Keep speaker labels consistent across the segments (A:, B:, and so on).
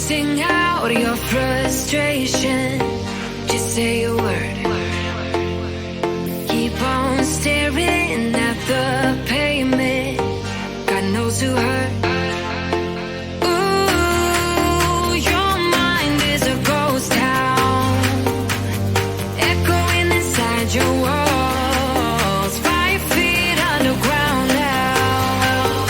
A: Sing out your frustration, just say a word. Keep on staring at the pavement, God knows who hurt. Ooh, your mind is a ghost town, echoing inside your walls, 5 feet underground now.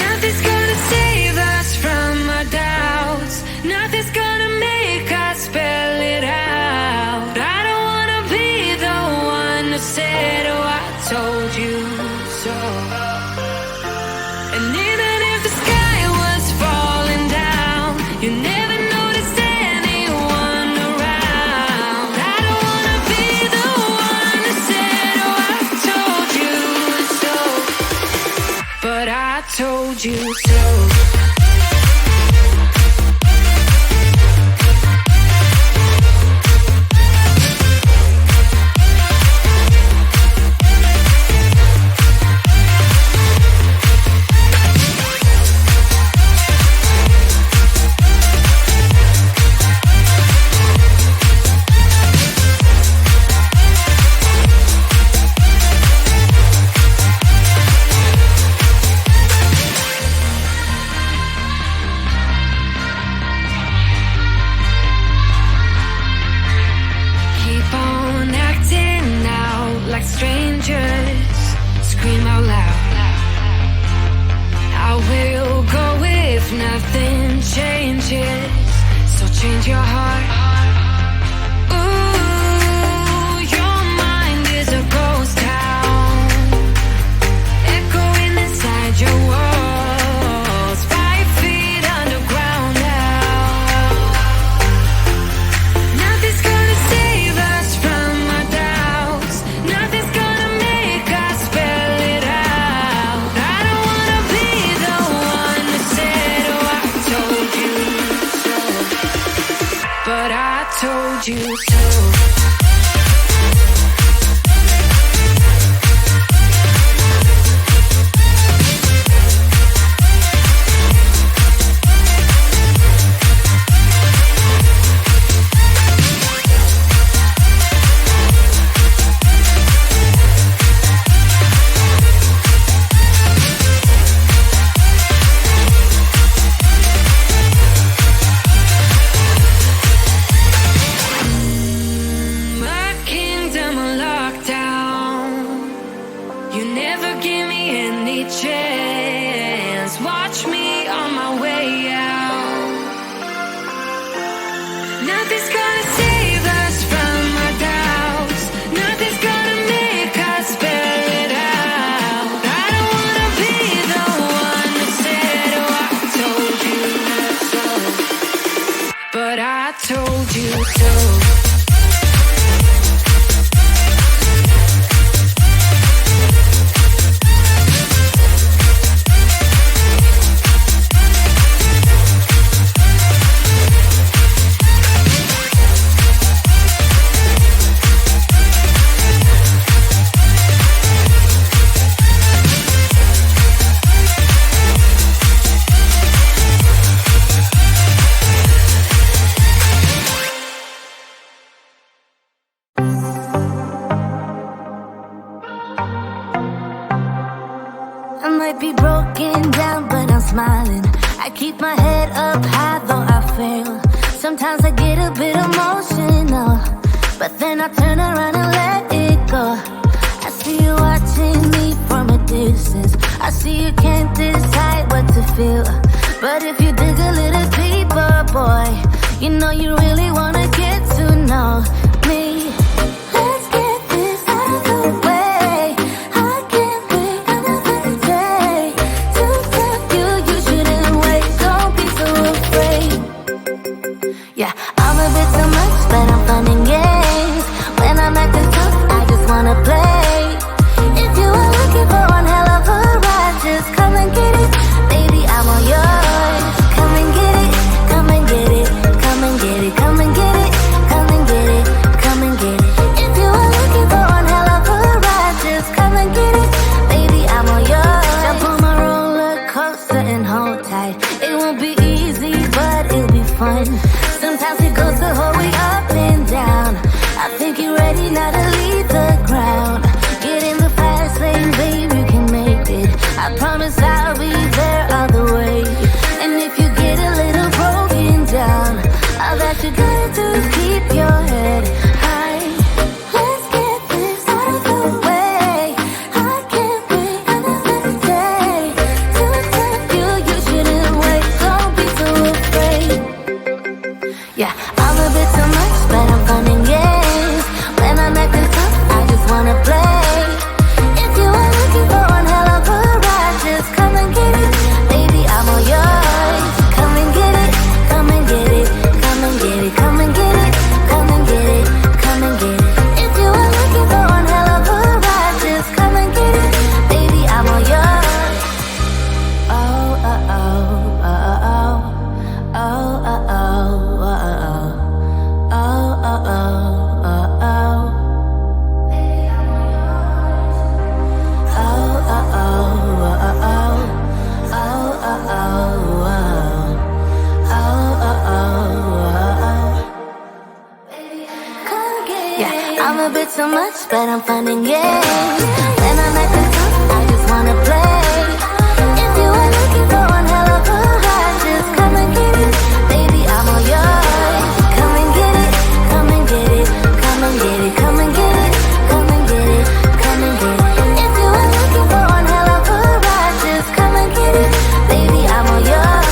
A: Nothing's gonna save us from our doubts, nothing's gonna make us spell it out. I don't wanna be the one who said, oh, I told you so. And even if the sky was falling down, you never noticed anyone around. I don't wanna be the one who said, oh, I told you so, but I told you so. Keep on acting out like strangers, scream out loud. I will go if nothing changes, so change your heart. Ooh, your mind is a ghost town, echoing inside your walls, 5 feet underground now. Nothing's gonna save us from our doubts, nothing's gonna make us spell it out. I don't wanna be the one who said, oh, I told you so, but I told you so. My kingdom on lockdown, you never give me any chance. Watch me on my way out. Nothing's gonna save us from our doubts, nothing's gonna make us spell it out. I don't wanna be the one who said, oh, I told you so, but I told you so.
B: I might be broken down, but I'm smiling. I keep my head up high, though I fail. Sometimes I get a bit emotional, but then I turn around and let it go. I see you watching me from a distance. I see you can't decide what to feel, but if you dig a little deeper, boy, you know you really wanna get to know me. Let's get this out of the way. I can't wait another day to tell you you shouldn't wait. Don't be so afraid. Yeah, I'm a bit too much, but I'm fun and games. When I'm acting tough, I just wanna play. If you are looking for one hell of a ride, just come and get it. Baby, I'm all yours. Come and get it, come and get it, come and get it, come and get it, come and get it. I promise I'll be there all the way. And if you get a little broken down, all that you gotta do is keep your head high. Let's get this out of the way. I can't wait another day to tell you you shouldn't wait. Don't be so afraid. Yeah, I'm a bit too much, but I'm fun and games. When I'm acting tough, I just wanna play. If you are looking for one hell of a ride, just come and get it. Baby, I'm all yours. Come and get it, come and get it, come and get it, come and get it, come and get it, come and get it. If you are looking for one hell of a ride, just come and get it. Baby, I'm all yours. Oh, oh, oh, oh, oh, oh, oh, oh, oh, oh, oh, oh, oh, oh. I'm a bit too much, but I'm fun and games. When I'm acting tough, I just wanna play. If you are looking for one hell of a ride, just come and get it. Baby, I'm all yours. Come and get it, come and get it, come and get it, come and get it, come and get it, come and get it. If you are looking for one hell of a ride, just come and get it. Baby, I'm all yours.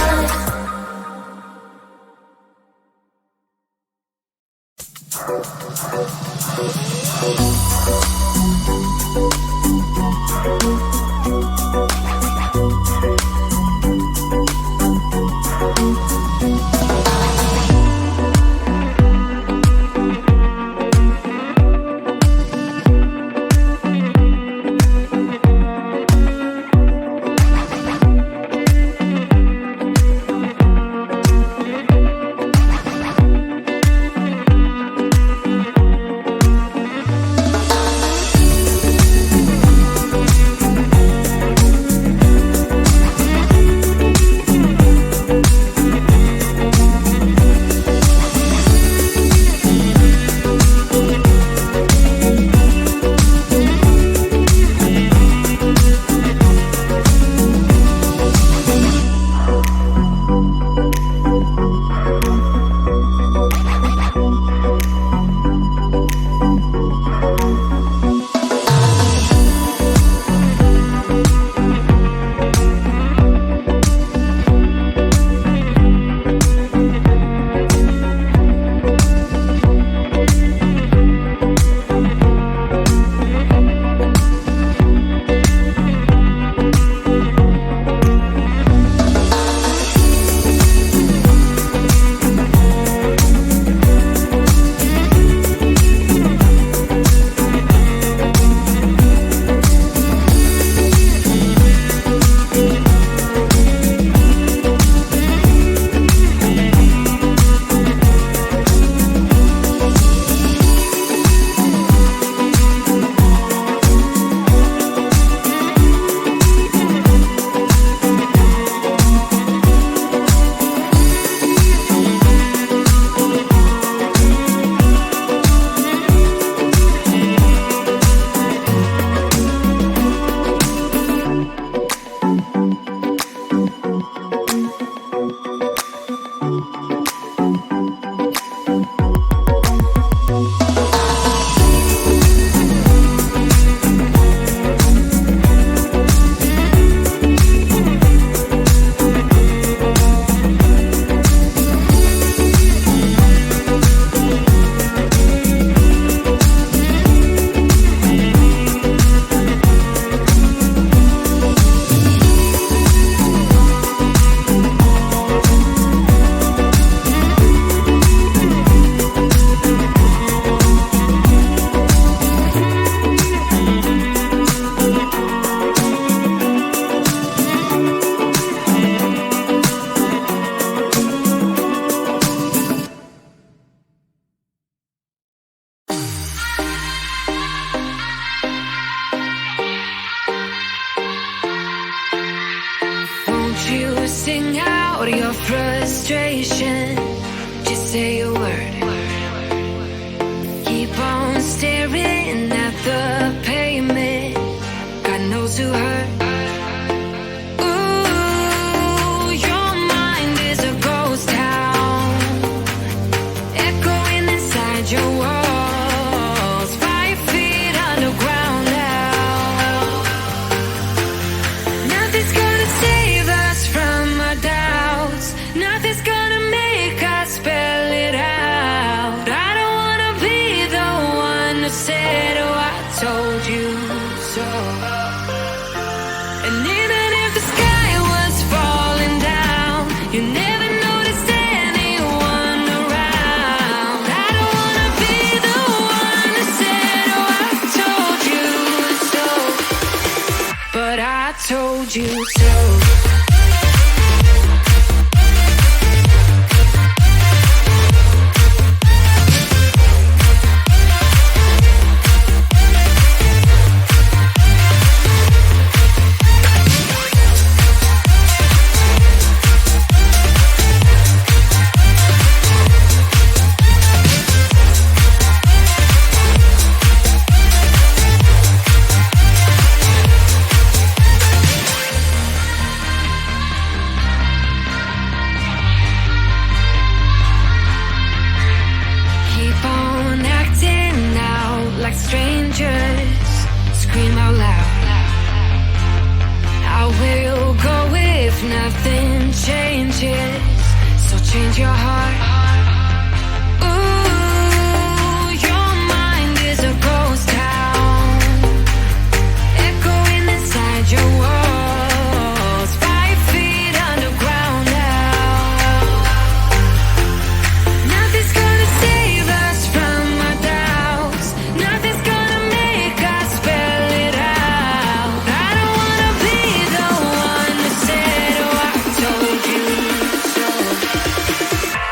A: frustration. Just say a word. Keep on staring at the pavement. Got nose to hurt. told you so.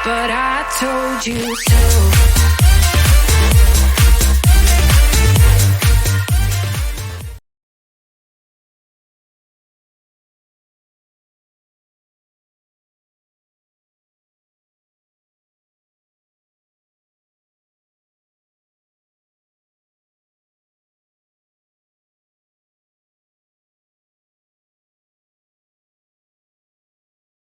A: But I told you so.